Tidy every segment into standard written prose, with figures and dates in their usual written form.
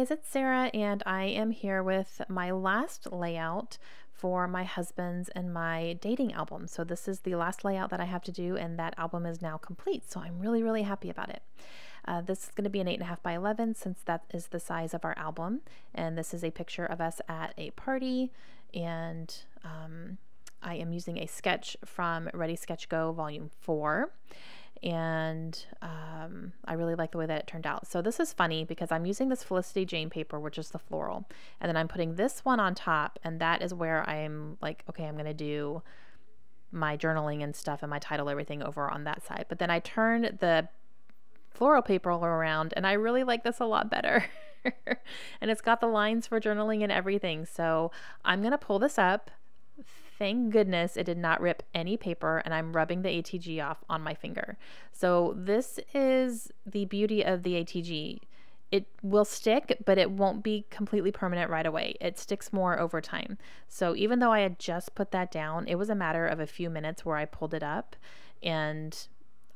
guys, it's Sarah, and I am here with my last layout for my husband's and my dating album. So this is the last layout that I have to do, and that album is now complete. So I'm really, really happy about it. This is going to be an 8.5 by 11 since that is the size of our album. And this is a picture of us at a party, and I am using a sketch from Ready Sketch Go Volume 4. And I really like the way that it turned out. So this is funny because I'm using this Felicity Jane paper, which is the floral, and then I'm putting this one on top, and that is where I'm like, okay, I'm gonna do my journaling and stuff and my title, everything over on that side. But then I turned the floral paper around, and I really like this a lot better. And it's got the lines for journaling and everything. So I'm gonna pull this up. Thank goodness it did not rip any paper, and I'm rubbing the ATG off on my finger. So this is the beauty of the ATG. It will stick, but it won't be completely permanent right away. It sticks more over time. So even though I had just put that down, it was a matter of a few minutes where I pulled it up, and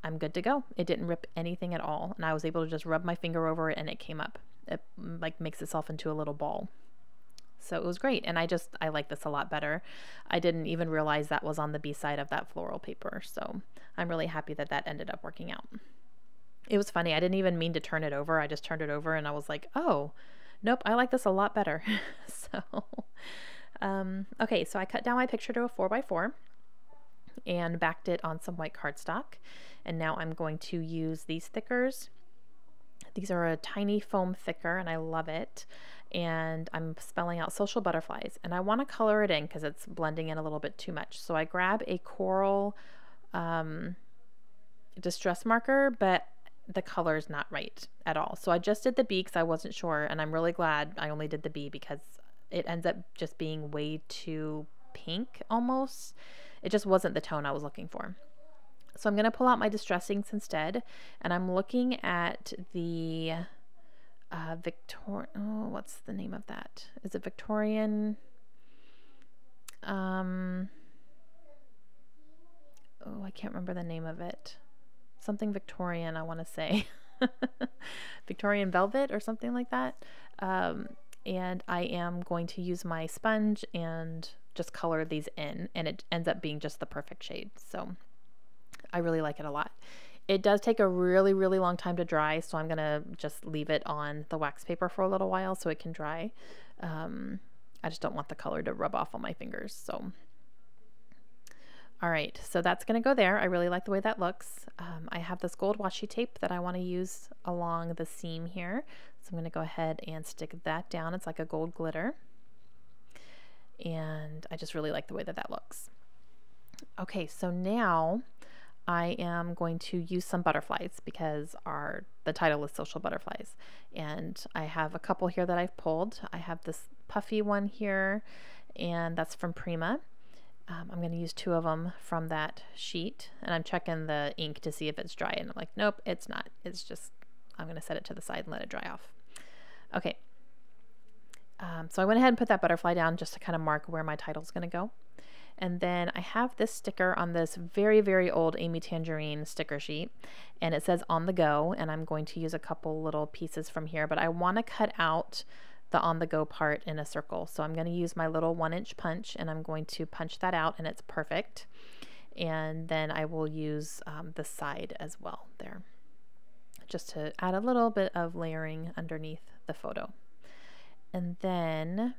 I'm good to go. It didn't rip anything at all, and I was able to just rub my finger over it, and it came up. It like makes itself into a little ball. So it was great, and I like this a lot better. I didn't even realize that was on the B side of that floral paper, so I'm really happy that that ended up working out. It was funny, I didn't even mean to turn it over. I just turned it over, and I was like, oh, nope, I like this a lot better. Okay, so I cut down my picture to a 4x4 and backed it on some white cardstock, and now I'm going to use these thickers. These are a tiny foam thicker, and I love it. And I'm spelling out social butterflies, and I want to color it in because it's blending in a little bit too much. So I grab a coral distress marker, but the color is not right at all. So I just did the B because I wasn't sure, and I'm really glad I only did the B because it ends up just being way too pink almost. It just wasn't the tone I was looking for. So I'm going to pull out my distress inks instead, and I'm looking at the what's the name of that? Is it Victorian? Oh, I can't remember the name of it. Something Victorian, I want to say. Victorian Velvet or something like that. And I am going to use my sponge and just color these in, and it ends up being just the perfect shade. So I really like it a lot. It does take a really, really long time to dry, so I'm going to just leave it on the wax paper for a little while so it can dry. I just don't want the color to rub off on my fingers. So, all right, so that's going to go there. I really like the way that looks. I have this gold washi tape that I want to use along the seam here. So I'm going to go ahead and stick that down. It's like a gold glitter. And I just really like the way that that looks. Okay, so now I am going to use some butterflies because the title is Social Butterflies, and I have a couple here that I've pulled. I have this puffy one here, and that's from Prima. I'm going to use 2 of them from that sheet, and I'm checking the ink to see if it's dry, and I'm like, nope, it's not. It's just, I'm going to set it to the side and let it dry off. Okay. So I went ahead and put that butterfly down just to kind of mark where my title is going to go. And then I have this sticker on this very, very old Amy Tangerine sticker sheet, and it says on the go, and I'm going to use a couple little pieces from here, but I want to cut out the on the go part in a circle. So I'm going to use my little 1-inch punch, and I'm going to punch that out, and it's perfect. And then I will use the side as well there, just to add a little bit of layering underneath the photo. And then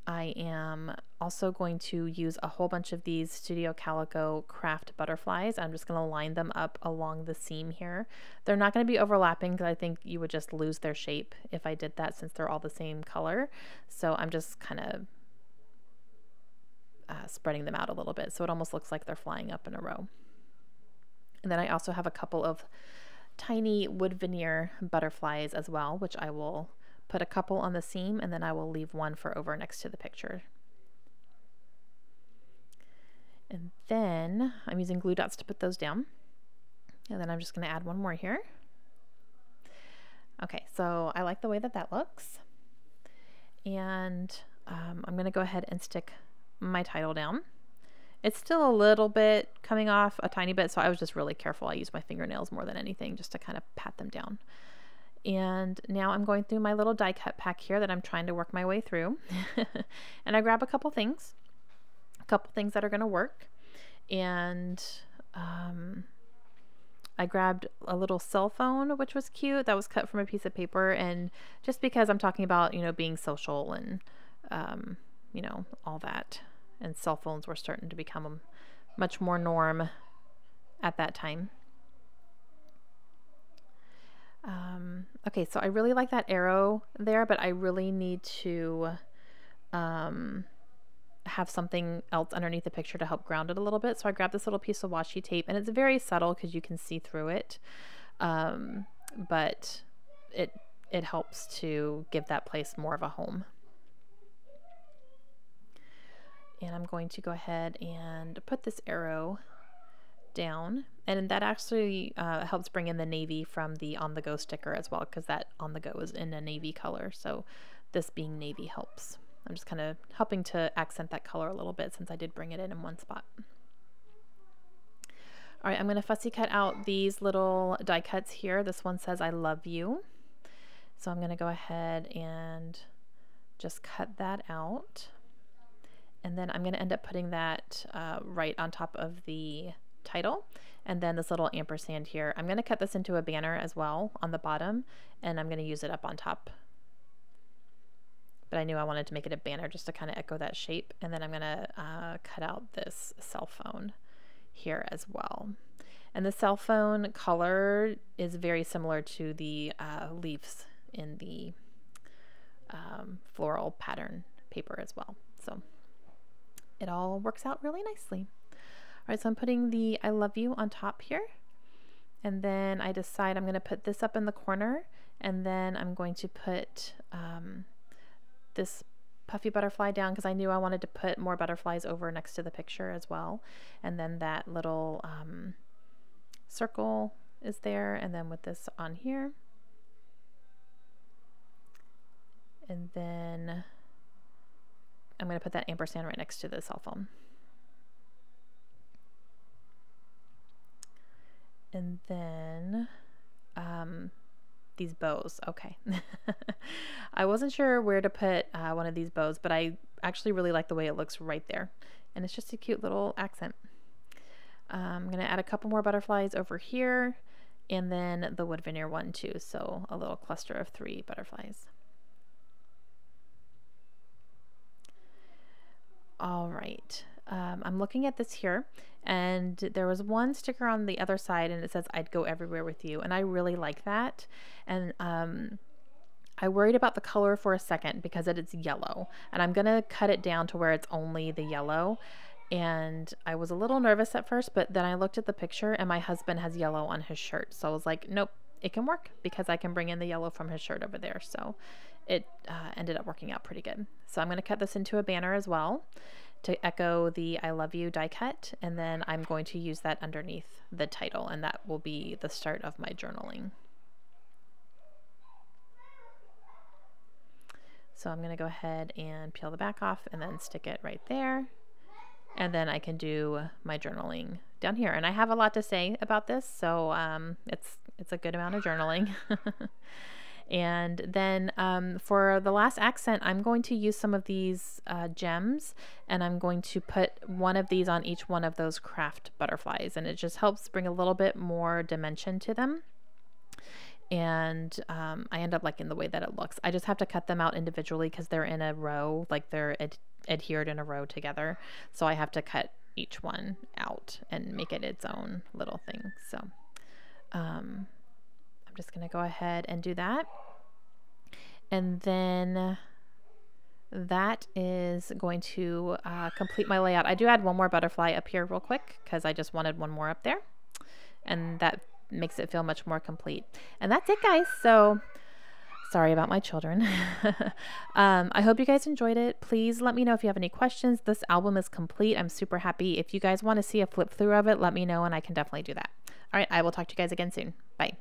I am also going to use a whole bunch of these Studio Calico craft butterflies. I'm just going to line them up along the seam here. They're not going to be overlapping because I think you would just lose their shape if I did that since they're all the same color. So I'm just kind of spreading them out a little bit so it almost looks like they're flying up in a row. And then I also have a couple of tiny wood veneer butterflies as well, which I will put a couple on the seam, and then I will leave one for over next to the picture. And then I'm using glue dots to put those down. And then I'm just going to add one more here. Okay, so I like the way that that looks. And I'm going to go ahead and stick my title down. It's still a little bit coming off, a tiny bit, so I was just really careful. I used my fingernails more than anything just to kind of pat them down. And now I'm going through my little die cut pack here that I'm trying to work my way through. And I grab a couple things that are going to work. And I grabbed a little cell phone, which was cute. That was cut from a piece of paper. And just because I'm talking about, you know, being social and, you know, all that. And cell phones were starting to become much more norm at that time. Okay, so I really like that arrow there, but I really need to have something else underneath the picture to help ground it a little bit. So I grabbed this little piece of washi tape, and it's very subtle because you can see through it, but it helps to give that place more of a home. And I'm going to go ahead and put this arrow down, and that actually helps bring in the navy from the On the Go sticker as well, because that On the Go is in a navy color, so this being navy helps. I'm just kind of helping to accent that color a little bit since I did bring it in one spot. All right, I'm going to fussy cut out these little die cuts here. This one says I love you, so I'm going to go ahead and just cut that out, and then I'm going to end up putting that right on top of the title. And then this little ampersand here, I'm going to cut this into a banner as well on the bottom, and I'm going to use it up on top. But I knew I wanted to make it a banner just to kind of echo that shape. And then I'm going to cut out this cell phone here as well. And the cell phone color is very similar to the leaves in the floral pattern paper as well. So it all works out really nicely. All right, so I'm putting the I love you on top here. And then I decide I'm going to put this up in the corner, and then I'm going to put this puffy butterfly down because I knew I wanted to put more butterflies over next to the picture as well. And then that little circle is there, and then with this on here. And then I'm going to put that ampersand right next to the cell phone. And then these bows. Okay. I wasn't sure where to put one of these bows, but I actually really like the way it looks right there. And it's just a cute little accent. I'm going to add a couple more butterflies over here, and then the wood veneer one too. So a little cluster of 3 butterflies. All right. I'm looking at this here, and there was one sticker on the other side, and it says I'd go everywhere with you, and I really like that. And I worried about the color for a second because it's yellow, and I'm gonna cut it down to where it's only the yellow. And I was a little nervous at first, but then I looked at the picture, and my husband has yellow on his shirt, so I was like, nope, it can work because I can bring in the yellow from his shirt over there. So it ended up working out pretty good. So I'm going to cut this into a banner as well to echo the I love you die cut, and then I'm going to use that underneath the title, and that will be the start of my journaling. So I'm going to go ahead and peel the back off and then stick it right there, and then I can do my journaling down here. And I have a lot to say about this, so it's a good amount of journaling. And then for the last accent, I'm going to use some of these gems, and I'm going to put one of these on each one of those craft butterflies, and it just helps bring a little bit more dimension to them. And I end up liking the way that it looks. I just have to cut them out individually because they're in a row, like they're adhered in a row together. So I have to cut each one out and make it its own little thing. So I'm just going to go ahead and do that. And then that is going to complete my layout. I do add one more butterfly up here real quick because I just wanted one more up there. And that makes it feel much more complete. And that's it, guys. So sorry about my children. I hope you guys enjoyed it. Please let me know if you have any questions. This album is complete. I'm super happy. If you guys want to see a flip through of it, let me know and I can definitely do that. All right, I will talk to you guys again soon. Bye.